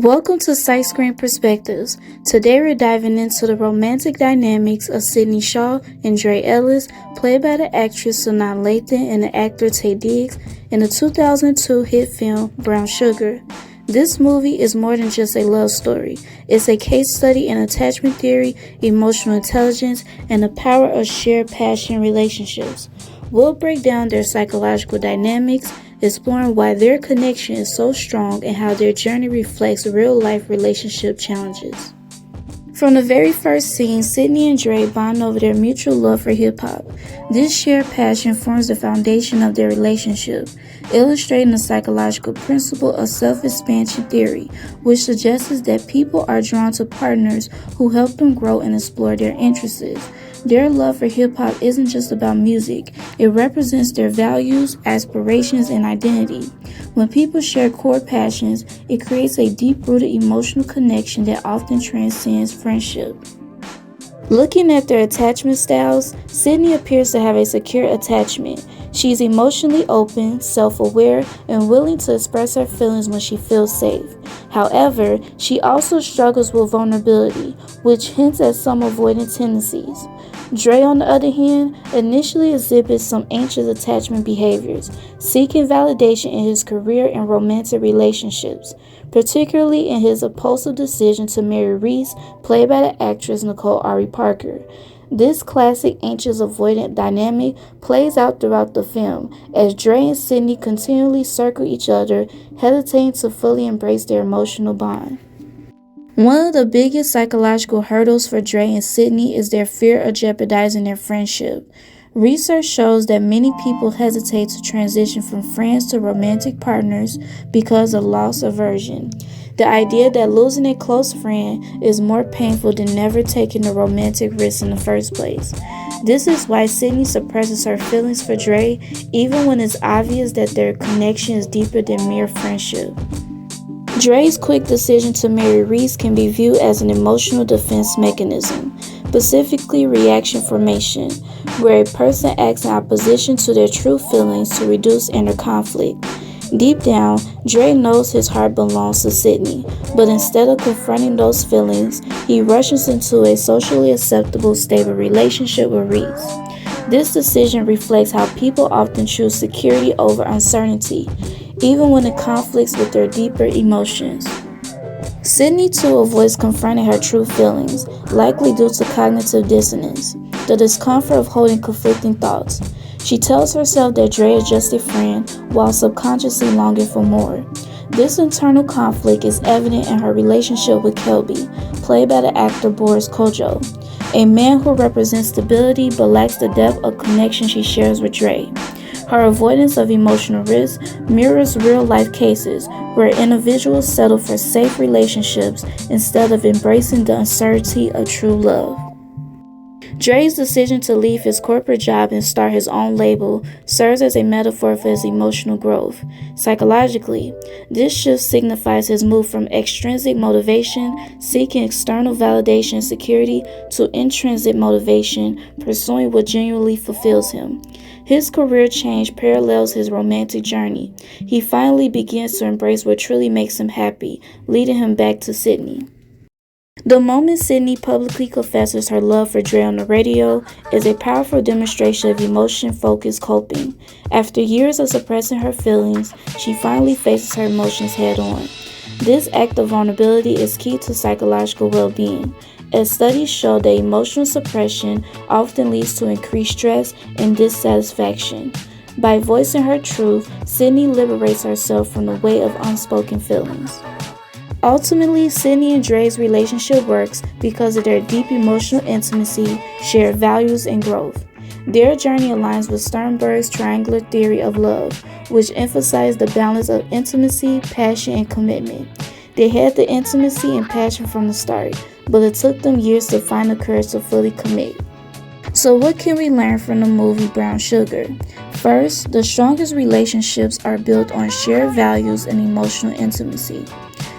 Welcome to PsychScreenPerspectives. Today we're diving into the romantic dynamics of Sydney Shaw and Dre Ellis, played by the actress Sanaa Lathan and the actor Taye Diggs, in the 2002 hit film Brown Sugar. This movie is more than just a love story. It's a case study in attachment theory, emotional intelligence, and the power of shared passion relationships. We'll break down their psychological dynamics, exploring why their connection is so strong and how their journey reflects real-life relationship challenges. From the very first scene, Sydney and Dre bond over their mutual love for hip-hop. This shared passion forms the foundation of their relationship, illustrating the psychological principle of self-expansion theory, which suggests that people are drawn to partners who help them grow and explore their interests. Their love for hip-hop isn't just about music. It represents their values, aspirations, and identity. When people share core passions, it creates a deep-rooted emotional connection that often transcends friendship. Looking at their attachment styles, Sydney appears to have a secure attachment. She's emotionally open, self-aware, and willing to express her feelings when she feels safe. However, she also struggles with vulnerability, which hints at some avoidant tendencies. Dre, on the other hand, initially exhibits some anxious attachment behaviors, seeking validation in his career and romantic relationships, particularly in his impulsive decision to marry Reese, played by the actress Nicole Ari Parker. This classic anxious avoidant dynamic plays out throughout the film, as Dre and Sydney continually circle each other, hesitating to fully embrace their emotional bond. One of the biggest psychological hurdles for Dre and Sydney is their fear of jeopardizing their friendship. Research shows that many people hesitate to transition from friends to romantic partners because of loss aversion. The idea that losing a close friend is more painful than never taking a romantic risk in the first place. This is why Sydney suppresses her feelings for Dre, even when it's obvious that their connection is deeper than mere friendship. Dre's quick decision to marry Reese can be viewed as an emotional defense mechanism, specifically reaction formation, where a person acts in opposition to their true feelings to reduce inner conflict. Deep down, Dre knows his heart belongs to Sydney, but instead of confronting those feelings, he rushes into a socially acceptable, stable relationship with Reese. This decision reflects how people often choose security over uncertainty, even when it conflicts with their deeper emotions. Sydney too avoids confronting her true feelings, likely due to cognitive dissonance, the discomfort of holding conflicting thoughts. She tells herself that Dre is just a friend, while subconsciously longing for more. This internal conflict is evident in her relationship with Kelby, played by the actor Boris Kodjoe, a man who represents stability but lacks the depth of connection she shares with Dre. Her avoidance of emotional risk mirrors real-life cases where individuals settle for safe relationships instead of embracing the uncertainty of true love. Dre's decision to leave his corporate job and start his own label serves as a metaphor for his emotional growth. Psychologically, this shift signifies his move from extrinsic motivation, seeking external validation and security, to intrinsic motivation, pursuing what genuinely fulfills him. His career change parallels his romantic journey. He finally begins to embrace what truly makes him happy, leading him back to Sydney. The moment Sydney publicly confesses her love for Dre on the radio is a powerful demonstration of emotion-focused coping. After years of suppressing her feelings, she finally faces her emotions head-on. This act of vulnerability is key to psychological well-being, as studies show that emotional suppression often leads to increased stress and dissatisfaction. By voicing her truth, Sydney liberates herself from the weight of unspoken feelings. Ultimately, Sydney and Dre's relationship works because of their deep emotional intimacy, shared values, and growth. Their journey aligns with Sternberg's triangular theory of love, which emphasized the balance of intimacy, passion, and commitment. They had the intimacy and passion from the start, but it took them years to find the courage to fully commit. So what can we learn from the movie Brown Sugar? First, the strongest relationships are built on shared values and emotional intimacy.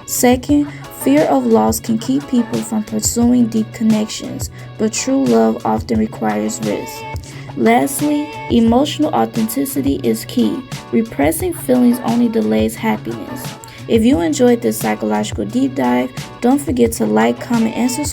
Second, fear of loss can keep people from pursuing deep connections, but true love often requires risk. Lastly, emotional authenticity is key. Repressing feelings only delays happiness. If you enjoyed this psychological deep dive, don't forget to like, comment, and subscribe.